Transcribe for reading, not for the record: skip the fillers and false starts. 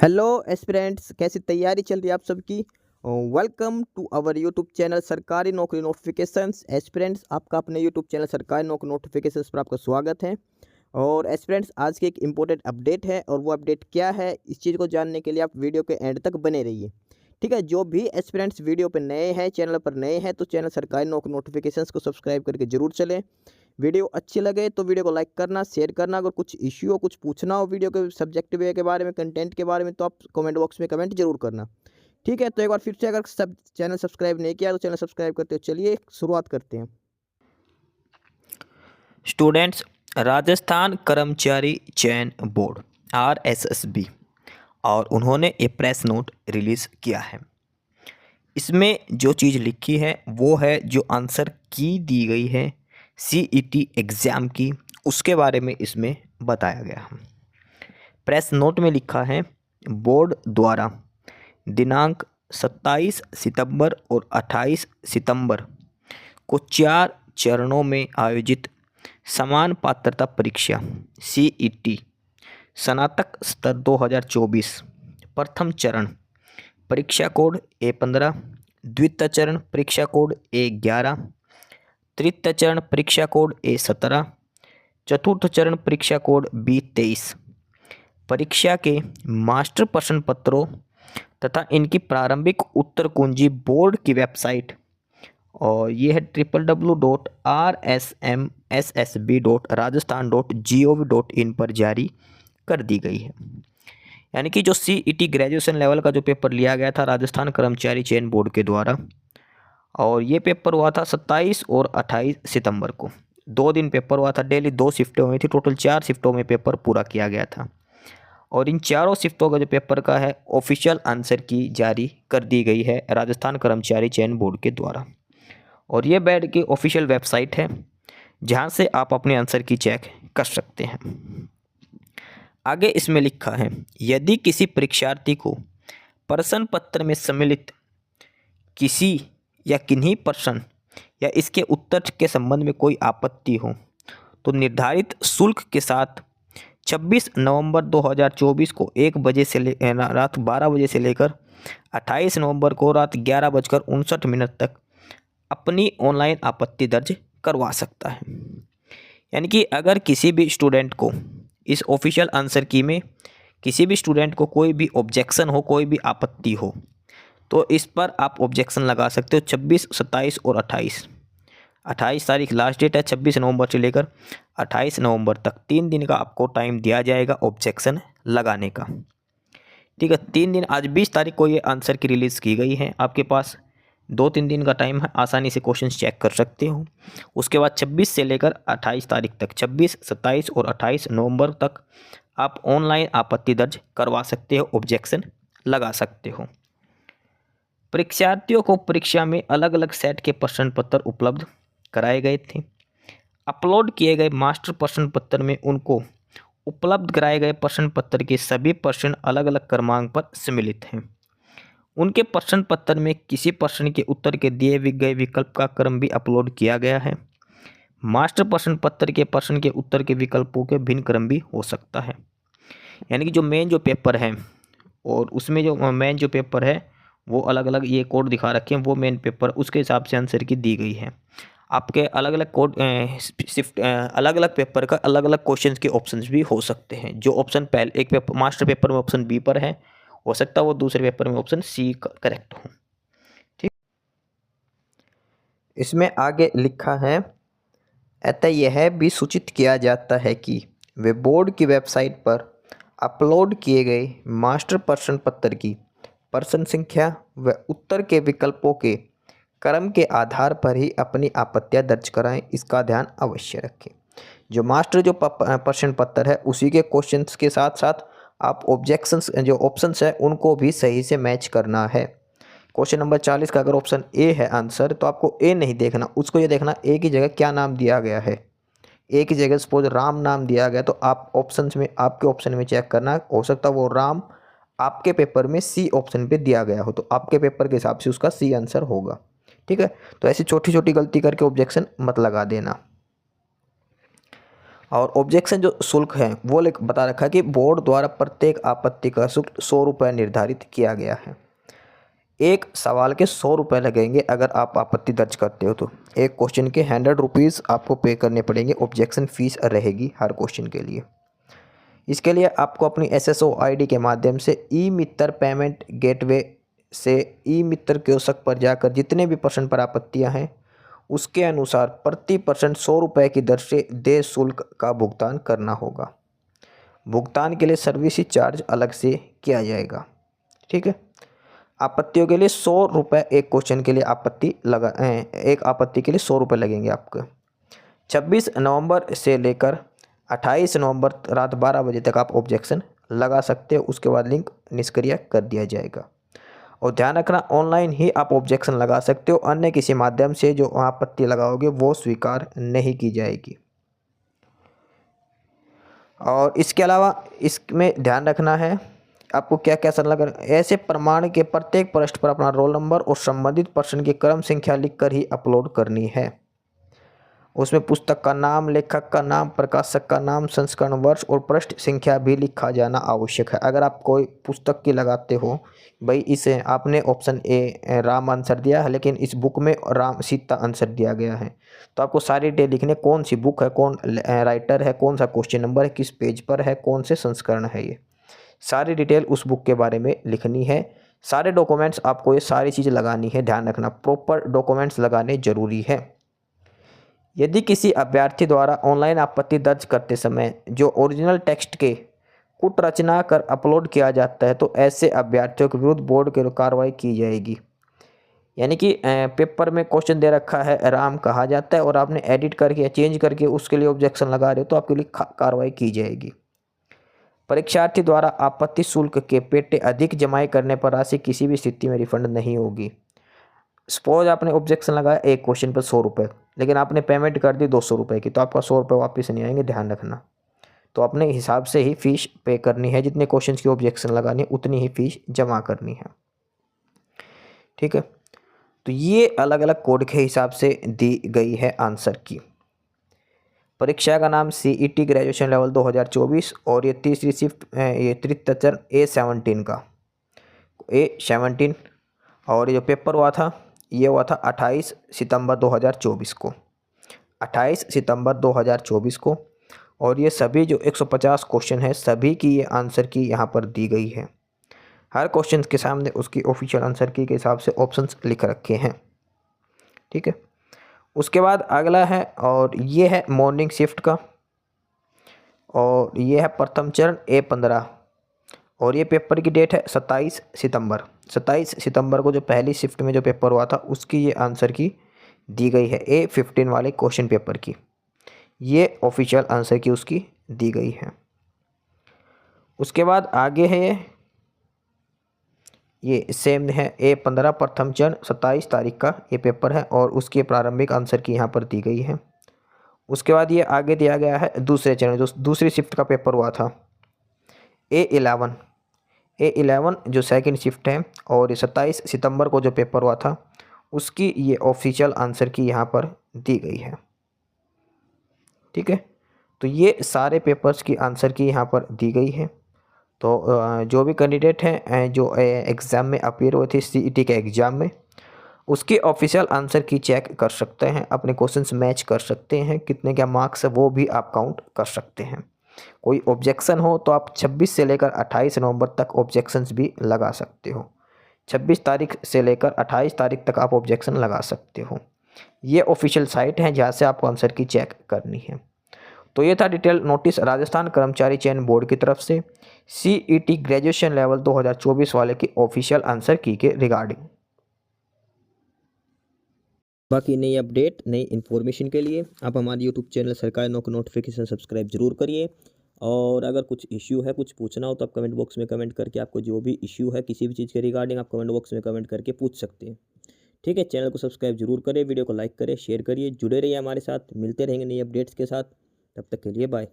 Hello aspirants, कैसी तैयारी चल रही है आप सबकी। Welcome to our YouTube channel सरकारी नौकरी नोटिफिकेशंस। एस्पिरेंट्स, आपका अपने यूट्यूब चैनल सरकारी नौकरी नोटिफिकेशंस पर आपका स्वागत है। और एस्पिरेंट्स, आज की एक इम्पोर्टेंट अपडेट है और वो अपडेट क्या है, इस चीज़ को जानने के लिए आप वीडियो के एंड तक बने रहिए। ठीक है, जो भी एस्पिरेंट्स वीडियो पर नए हैं, चैनल पर नए हैं, तो चैनल सरकारी नौकरी नोटिफिकेशंस को सब्सक्राइब करके जरूर चलें। वीडियो अच्छी लगे तो वीडियो को लाइक करना, शेयर करना। अगर कुछ इश्यू हो, कुछ पूछना हो वीडियो के सब्जेक्ट वे के बारे में, कंटेंट के बारे में, तो आप कमेंट बॉक्स में कमेंट जरूर करना। ठीक है, तो एक बार फिर से, अगर सब चैनल सब्सक्राइब नहीं किया तो चैनल सब्सक्राइब करते हो। चलिए शुरुआत करते हैं। स्टूडेंट्स, राजस्थान कर्मचारी चयन बोर्ड RSSB और उन्होंने ये प्रेस नोट रिलीज़ किया है। इसमें जो चीज़ लिखी है वो है जो आंसर की दी गई है CET एग्ज़ाम की, उसके बारे में इसमें बताया गया है। प्रेस नोट में लिखा है, बोर्ड द्वारा दिनांक 27 सितंबर और 28 सितंबर को 4 चरणों में आयोजित समान पात्रता परीक्षा CET स्नातक स्तर 2024 प्रथम चरण परीक्षा कोड A15, द्वितीय चरण परीक्षा कोड A11, तृतीय चरण परीक्षा कोड A17, चतुर्थ चरण परीक्षा कोड B23 परीक्षा के मास्टर प्रश्न पत्रों तथा इनकी प्रारंभिक उत्तर कुंजी बोर्ड की वेबसाइट, और ये है www.rsmssb.rajasthan.gov.in पर जारी कर दी गई है। यानी कि जो CET ग्रेजुएशन लेवल का जो पेपर लिया गया था राजस्थान कर्मचारी चयन बोर्ड के द्वारा, और ये पेपर हुआ था 27 और 28 सितंबर को। 2 दिन पेपर हुआ था, डेली 2 शिफ्टें हुई थी, टोटल 4 शिफ्टों में पेपर पूरा किया गया था। और इन चारों शिफ्टों का जो पेपर का है ऑफिशियल आंसर की जारी कर दी गई है राजस्थान कर्मचारी चयन बोर्ड के द्वारा। और ये बैड की ऑफिशियल वेबसाइट है जहां से आप अपने आंसर की चेक कर सकते हैं। आगे इसमें लिखा है, यदि किसी परीक्षार्थी को प्रश्न पत्र में सम्मिलित किसी या किन्हीं प्रश्न या इसके उत्तर के संबंध में कोई आपत्ति हो तो निर्धारित शुल्क के साथ 26 नवंबर 2024 को 1 बजे से रात 12 बजे से लेकर 28 नवंबर को रात 11:59 तक अपनी ऑनलाइन आपत्ति दर्ज करवा सकता है। यानी कि अगर किसी भी स्टूडेंट को इस ऑफिशियल आंसर की में किसी भी स्टूडेंट को कोई भी ऑब्जेक्शन हो, कोई भी आपत्ति हो, तो इस पर आप ऑब्जेक्शन लगा सकते हो। 26, 27 और 28 तारीख लास्ट डेट है। 26 नवंबर से लेकर 28 नवंबर तक 3 दिन का आपको टाइम दिया जाएगा ऑब्जेक्शन लगाने का। ठीक है, 3 दिन, आज 20 तारीख को ये आंसर की रिलीज़ की गई है। आपके पास 2-3 दिन का टाइम है, आसानी से क्वेश्चन चेक कर सकते हो। उसके बाद 26 से लेकर 28 तारीख तक, 26, 27 और 28 नवंबर तक आप ऑनलाइन आपत्ति दर्ज करवा सकते हो, ऑब्जेक्शन लगा सकते हो। परीक्षार्थियों को परीक्षा में अलग अलग सेट के प्रश्न पत्र उपलब्ध कराए गए थे। अपलोड किए गए मास्टर प्रश्न पत्र में उनको उपलब्ध कराए गए प्रश्न पत्र के सभी प्रश्न अलग अलग क्रमांक पर सम्मिलित हैं। उनके प्रश्न पत्र में किसी प्रश्न के उत्तर के दिए गए विकल्प का क्रम भी अपलोड किया गया है। मास्टर प्रश्न पत्र के प्रश्न के उत्तर के विकल्पों के भिन्न क्रम भी हो सकता है। यानी कि जो मेन जो पेपर है और उसमें जो मेन जो पेपर है वो अलग अलग ये कोड दिखा रखे हैं, वो मेन पेपर उसके हिसाब से आंसर की दी गई है। आपके अलग अलग कोड शिफ्ट अलग अलग पेपर का अलग अलग क्वेश्चंस के ऑप्शंस भी हो सकते हैं। जो ऑप्शन पहले एक पेपर मास्टर पेपर में ऑप्शन बी पर है, हो सकता है वो दूसरे पेपर में ऑप्शन सी करेक्ट हो। ठीक, इसमें आगे लिखा है, अतः यह भी सूचित किया जाता है कि वे बोर्ड की वेबसाइट पर अपलोड किए गए मास्टर प्रश्न पत्र की प्रश्न संख्या व उत्तर के विकल्पों के क्रम के आधार पर ही अपनी आपत्तियां दर्ज कराएं। इसका ध्यान अवश्य रखें। जो मास्टर जो प्रश्न पत्र है उसी के क्वेश्चंस के साथ साथ आप ऑब्जेक्शंस जो ऑप्शंस है उनको भी सही से मैच करना है। क्वेश्चन नंबर 40 का अगर ऑप्शन ए है आंसर, तो आपको ए नहीं देखना, उसको ये देखना ए की जगह क्या नाम दिया गया है। ए की जगह सपोज राम नाम दिया गया, तो आप ऑप्शंस में आपके ऑप्शन में चेक करना, हो सकता है वो राम आपके पेपर में सी ऑप्शन पे दिया गया हो, तो आपके पेपर के हिसाब से उसका सी आंसर होगा। ठीक है, तो ऐसी छोटी छोटी गलती करके ऑब्जेक्शन मत लगा देना। और ऑब्जेक्शन जो शुल्क है वो बता रखा है कि बोर्ड द्वारा प्रत्येक आपत्ति का शुल्क 100 रुपये निर्धारित किया गया है। एक सवाल के 100 रुपये लगेंगे अगर आप आपत्ति दर्ज करते हो तो। एक क्वेश्चन के 100 रुपीज़ आपको पे करने पड़ेंगे, ऑब्जेक्शन फ़ीस रहेगी हर क्वेश्चन के लिए। इसके लिए आपको अपनी SSO ID के माध्यम से ई मित्र पेमेंट गेटवे से ई मित्र कियोस्क पर जाकर जितने भी प्रश्न पर आपत्तियाँ हैं उसके अनुसार प्रति प्रश्न 100 रुपये की दर से देय शुल्क का भुगतान करना होगा। भुगतान के लिए सर्विस चार्ज अलग से किया जाएगा। ठीक है, आपत्तियों के लिए 100 रुपये एक क्वेश्चन के लिए एक आपत्ति के लिए 100 रुपये लगेंगे आपको। 26 नवंबर से लेकर 28 नवंबर रात 12 बजे तक आप ऑब्जेक्शन लगा सकते हो, उसके बाद लिंक निष्क्रिय कर दिया जाएगा। और ध्यान रखना, ऑनलाइन ही आप ऑब्जेक्शन लगा सकते हो, अन्य किसी माध्यम से जो आपत्ति लगाओगे वो स्वीकार नहीं की जाएगी। और इसके अलावा इसमें ध्यान रखना है आपको क्या क्या संलग्न, ऐसे प्रमाण के प्रत्येक पृष्ठ पर अपना रोल नंबर और संबंधित प्रश्न की क्रम संख्या लिखकर ही अपलोड करनी है। उसमें पुस्तक का नाम, लेखक का नाम, प्रकाशक का नाम, संस्करण वर्ष और पृष्ठ संख्या भी लिखा जाना आवश्यक है। अगर आप कोई पुस्तक की लगाते हो, भाई इसे आपने ऑप्शन ए राम आंसर दिया है लेकिन इस बुक में राम सीता आंसर दिया गया है, तो आपको सारी डिटेल लिखने, कौन सी बुक है, कौन राइटर है, कौन सा क्वेश्चन नंबर है, किस पेज पर है, कौन से संस्करण है, ये सारी डिटेल उस बुक के बारे में लिखनी है। सारे डॉक्यूमेंट्स आपको ये सारी चीज़ लगानी है, ध्यान रखना प्रॉपर डॉक्यूमेंट्स लगाने जरूरी है। यदि किसी अभ्यर्थी द्वारा ऑनलाइन आपत्ति दर्ज करते समय जो ओरिजिनल टेक्स्ट के कुट रचना कर अपलोड किया जाता है तो ऐसे अभ्यर्थियों के विरुद्ध बोर्ड की कार्रवाई की जाएगी। यानी कि पेपर में क्वेश्चन दे रखा है राम कहा जाता है और आपने एडिट करके या चेंज करके उसके लिए ऑब्जेक्शन लगा रहे हो तो आपके लिए कार्रवाई की जाएगी। परीक्षार्थी द्वारा आपत्ति शुल्क के पेटे अधिक जमाई करने पर राशि किसी भी स्थिति में रिफंड नहीं होगी। सपोज आपने ऑब्जेक्शन लगाया एक क्वेश्चन पर 100 रुपये, लेकिन आपने पेमेंट कर दी 200 रुपये की, तो आपका 100 रुपये वापस नहीं आएंगे, ध्यान रखना। तो अपने हिसाब से ही फ़ीस पे करनी है, जितने क्वेश्चन की ऑब्जेक्शन लगानी है उतनी ही फ़ीस जमा करनी है। ठीक है, तो ये अलग अलग कोड के हिसाब से दी गई है आंसर की। परीक्षा का नाम CET ग्रेजुएशन लेवल 2024 और ये तीसरी शिफ्ट ये तृतीय चरण A17 का A17। और ये जो पेपर हुआ था ये हुआ था 28 सितंबर 2024 को, 28 सितंबर 2024 को। और ये सभी जो 150 क्वेश्चन है सभी की ये आंसर की यहाँ पर दी गई है। हर क्वेश्चन के सामने उसकी ऑफिशियल आंसर की के हिसाब से ऑप्शंस लिख रखे हैं। ठीक है, उसके बाद अगला है और ये है मॉर्निंग शिफ्ट का, और ये है प्रथम चरण A15। और ये पेपर की डेट है 27 सितंबर। 27 सितंबर को जो पहली शिफ्ट में जो पेपर हुआ था उसकी ये आंसर की दी गई है, A15 वाले क्वेश्चन पेपर की ये ऑफिशियल आंसर की उसकी दी गई है। उसके बाद आगे है ये सेम है A15 प्रथम चरण 27 तारीख का ये पेपर है और उसकी प्रारंभिक आंसर की यहाँ पर दी गई है। उसके बाद ये आगे दिया गया है दूसरे चरण जो दूसरी शिफ्ट का पेपर हुआ था A11 जो सेकंड शिफ्ट है, और ये 27 सितंबर को जो पेपर हुआ था उसकी ये ऑफिशियल आंसर की यहाँ पर दी गई है। ठीक है, तो ये सारे पेपर्स की आंसर की यहाँ पर दी गई है। तो जो भी कैंडिडेट हैं जो एग्ज़ाम में अपीयर हुए थे CET के एग्ज़ाम में, उसकी ऑफिशियल आंसर की चेक कर सकते हैं, अपने क्वेश्चंस मैच कर सकते हैं, कितने क्या मार्क्स है वो भी आप काउंट कर सकते हैं। कोई ऑब्जेक्शन हो तो आप 26 से लेकर 28 नवंबर तक ऑब्जेक्शंस भी लगा सकते हो। 26 तारीख से लेकर 28 तारीख तक आप ऑब्जेक्शन लगा सकते हो। ये ऑफिशियल साइट है जहाँ से आपको आंसर की चेक करनी है। तो ये था डिटेल नोटिस राजस्थान कर्मचारी चयन बोर्ड की तरफ से CET ग्रेजुएशन लेवल 2024 वाले की ऑफिशियल आंसर की के रिगार्डिंग। बाकी नई अपडेट नई इन्फॉर्मेशन के लिए आप हमारे यूट्यूब चैनल सरकारी नौकरी नोटिफिकेशन सब्सक्राइब जरूर करिए। और अगर कुछ इश्यू है, कुछ पूछना हो तो आप कमेंट बॉक्स में कमेंट करके आपको जो भी इश्यू है किसी भी चीज़ के रिगार्डिंग आप कमेंट बॉक्स में कमेंट करके पूछ सकते हैं। ठीक है, चैनल को सब्सक्राइब जरूर करें, वीडियो को लाइक करें, शेयर करिए, जुड़े रहिए हमारे साथ, मिलते रहेंगे नई अपडेट्स के साथ। तब तक के लिए बाय।